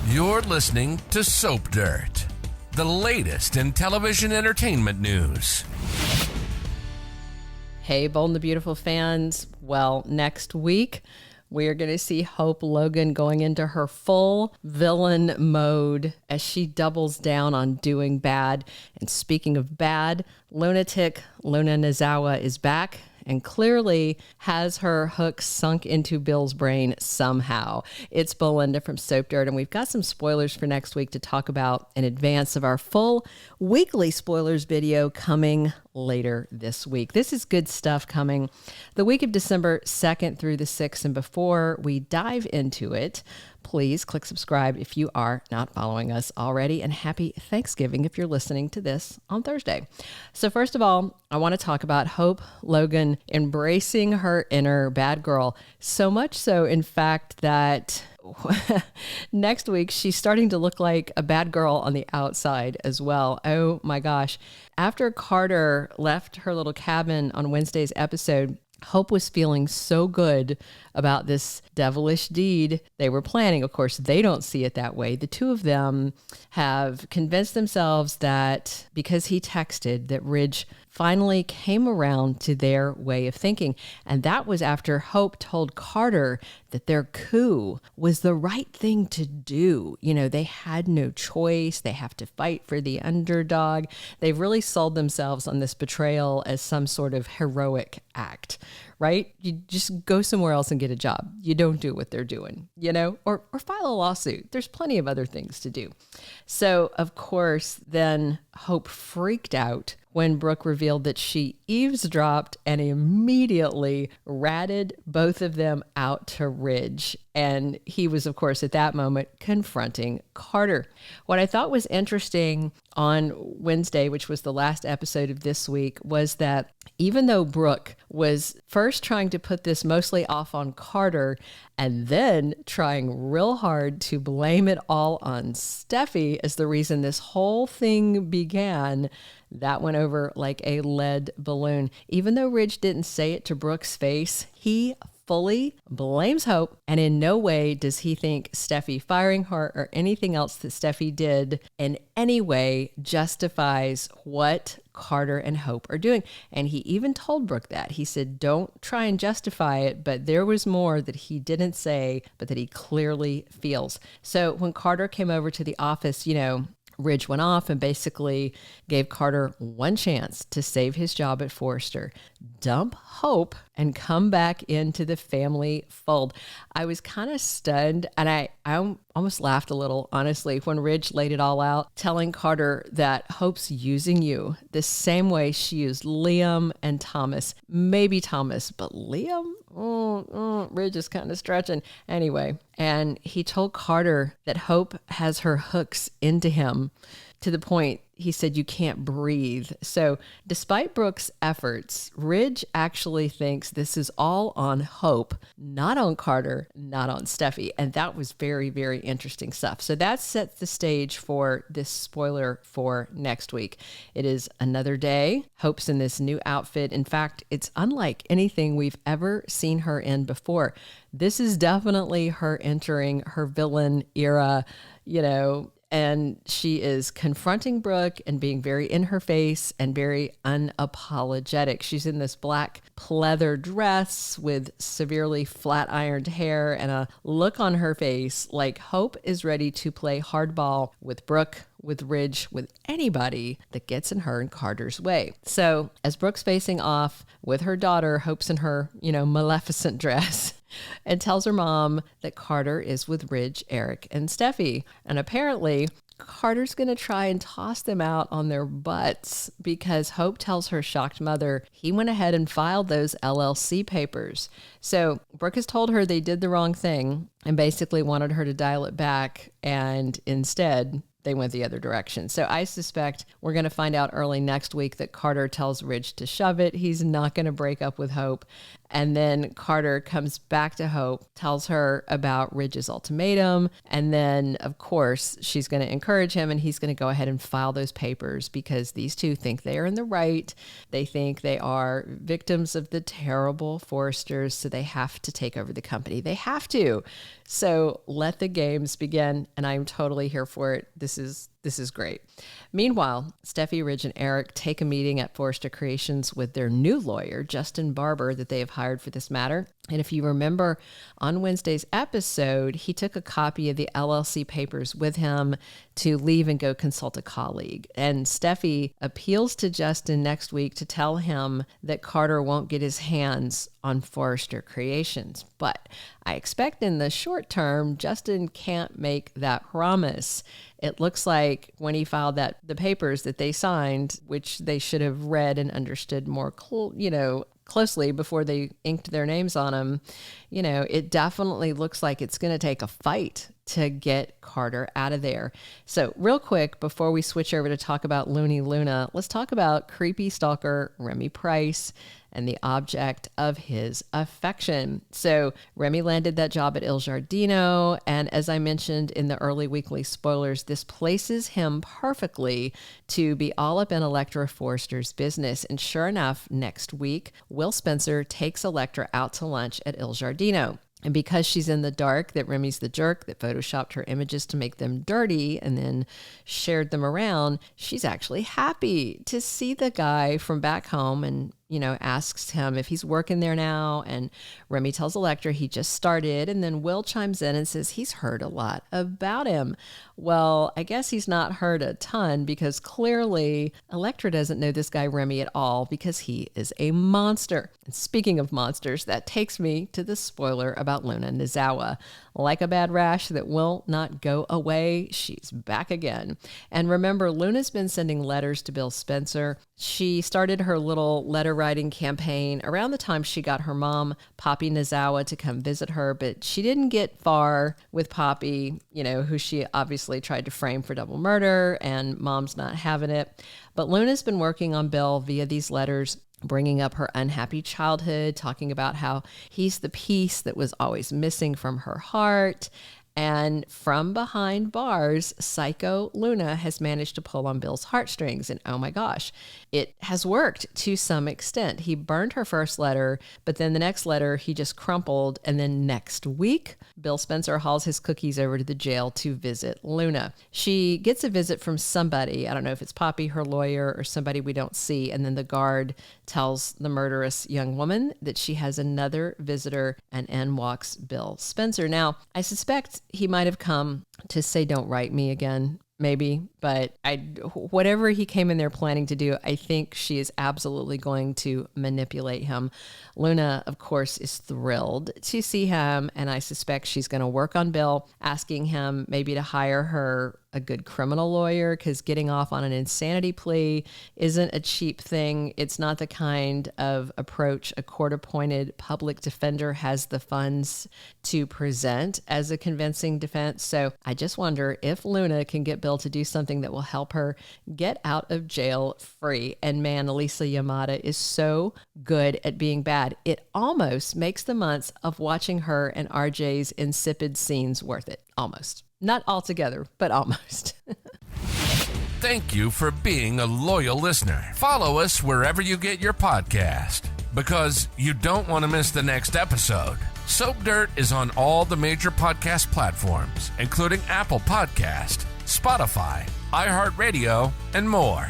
You're listening to Soap Dirt, the latest in television entertainment news. Hey, Bold and the Beautiful fans. Well, next week, we are going to see Hope Logan going into her full villain mode as she doubles down on doing bad. And speaking of bad, lunatic Luna Nozawa is back and clearly has her hook sunk into Bill's brain somehow. It's Belinda from Soap Dirt, and we've got some spoilers for next week to talk about in advance of our full weekly spoilers video coming later this week. This is good stuff coming the week of December 2nd through the 6th, and before we dive into it, please click subscribe if you are not following us already, and happy Thanksgiving if you're listening to this on Thursday. So first of all, I want to talk about Hope Logan embracing her inner bad girl, so much so, in fact, that next week she's starting to look like a bad girl on the outside as well. Oh my gosh. After Carter left her little cabin on Wednesday's episode, Hope was feeling so good about this devilish deed they were planning. Of course, they don't see it that way. The two of them have convinced themselves that because he texted, that Ridge finally came around to their way of thinking. And that was after Hope told Carter that their coup was the right thing to do. You know, they had no choice. They have to fight for the underdog. They've really sold themselves on this betrayal as some sort of heroic act, right? You just go somewhere else and get a job. You don't do what they're doing, you know, or file a lawsuit. There's plenty of other things to do. So, of course, then Hope freaked out when Brooke revealed that she eavesdropped and immediately ratted both of them out to Ridge. And he was, of course, at that moment confronting Carter. What I thought was interesting on Wednesday, which was the last episode of this week, was that even though Brooke was first trying to put this mostly off on Carter and then trying real hard to blame it all on Steffy as the reason this whole thing began, that went over like a lead balloon. Even though Ridge didn't say it to Brooke's face, he fully blames Hope, and in no way does he think Steffy firing her or anything else that Steffy did in any way justifies what Carter and Hope are doing. And he even told Brooke that. He said, don't try and justify it, but there was more that he didn't say, but that he clearly feels. So when Carter came over to the office, you know, Ridge went off and basically gave Carter one chance to save his job at Forrester, dump Hope, and come back into the family fold. I was kind of stunned, and I almost laughed a little, honestly, when Ridge laid it all out, telling Carter that Hope's using you the same way she used Liam and Thomas. Maybe Thomas, but Liam? Ridge is kind of stretching. Anyway, and he told Carter that Hope has her hooks into him to the point he said you can't breathe. So despite Brooke's efforts, Ridge actually thinks this is all on Hope, not on Carter, not on Steffy. And that was very, very interesting stuff. So that sets the stage for this spoiler for next week. It is another day. Hope's in this new outfit. In fact, it's unlike anything we've ever seen her in before. This is definitely her entering her villain era, you know, and she is confronting Brooke and being very in her face and very unapologetic. She's in this black pleather dress with severely flat ironed hair and a look on her face like Hope is ready to play hardball with Brooke, with Ridge, with anybody that gets in her and Carter's way. So as Brooke's facing off with her daughter, Hope's in her, you know, Maleficent dress, and tells her mom that Carter is with Ridge, Eric, and Steffy. And apparently, Carter's going to try and toss them out on their butts because Hope tells her shocked mother he went ahead and filed those LLC papers. So Brooke has told her they did the wrong thing and basically wanted her to dial it back, and instead they went the other direction. So I suspect we're going to find out early next week that Carter tells Ridge to shove it. He's not going to break up with Hope. And then Carter comes back to Hope, tells her about Ridge's ultimatum. And then, of course, she's going to encourage him and he's going to go ahead and file those papers because these two think they are in the right. They think they are victims of the terrible Forresters, so they have to take over the company. They have to. So let the games begin, and I'm totally here for it. This is great. Meanwhile, Steffy, Ridge, and Eric take a meeting at Forrester Creations with their new lawyer, Justin Barber, that they have hired for this matter. And if you remember on Wednesday's episode, he took a copy of the LLC papers with him to leave and go consult a colleague. And Steffy appeals to Justin next week to tell him that Carter won't get his hands on Forrester Creations. But I expect in the short term, Justin can't make that promise. It looks like when he filed the papers that they signed, which they should have read and understood more, closely before they inked their names on them, it definitely looks like it's going to take a fight to get Carter out of there. So real quick, before we switch over to talk about Looney Luna, let's talk about creepy stalker Remy Pryce and the object of his affection. So Remy landed that job at Il Giardino, and as I mentioned in the early weekly spoilers, this places him perfectly to be all up in Electra Forrester's business. And sure enough, next week, Will Spencer takes Electra out to lunch at Il Giardino. And because she's in the dark that Remy's the jerk that photoshopped her images to make them dirty and then shared them around, she's actually happy to see the guy from back home and, asks him if he's working there now. And Remy tells Electra he just started. And then Will chimes in and says he's heard a lot about him. Well, I guess he's not heard a ton because clearly Electra doesn't know this guy Remy at all because he is a monster. And speaking of monsters, that takes me to the spoiler about Luna Nozawa. Like a bad rash that will not go away, she's back again. And remember, Luna's been sending letters to Bill Spencer. She started her little letter writing campaign around the time she got her mom, Poppy Nozawa, to come visit her, but she didn't get far with Poppy, who she obviously tried to frame for double murder, and mom's not having it. But Luna's been working on Bill via these letters, bringing up her unhappy childhood, talking about how he's the piece that was always missing from her heart. And from behind bars, Psycho Luna has managed to pull on Bill's heartstrings. And oh my gosh, it has worked to some extent. He burned her first letter, but then the next letter he just crumpled. And then next week, Bill Spencer hauls his cookies over to the jail to visit Luna. She gets a visit from somebody. I don't know if it's Poppy, her lawyer, or somebody we don't see. And then the guard tells the murderous young woman that she has another visitor, and in walks Bill Spencer. Now, I suspect he might have come to say, don't write me again, maybe, but whatever he came in there planning to do, I think she is absolutely going to manipulate him. Luna, of course, is thrilled to see him, and I suspect she's going to work on Bill, asking him maybe to hire her a good criminal lawyer, because getting off on an insanity plea isn't a cheap thing. It's not the kind of approach a court-appointed public defender has the funds to present as a convincing defense. So I just wonder if Luna can get Bill to do something that will help her get out of jail free. And man, Elisa Yamada is so good at being bad. It almost makes the months of watching her and RJ's insipid scenes worth it. Almost. Not altogether, but almost. Thank you for being a loyal listener. Follow us wherever you get your podcast, because you don't want to miss the next episode. Soap Dirt is on all the major podcast platforms, including Apple Podcast, Spotify, iHeartRadio, and more.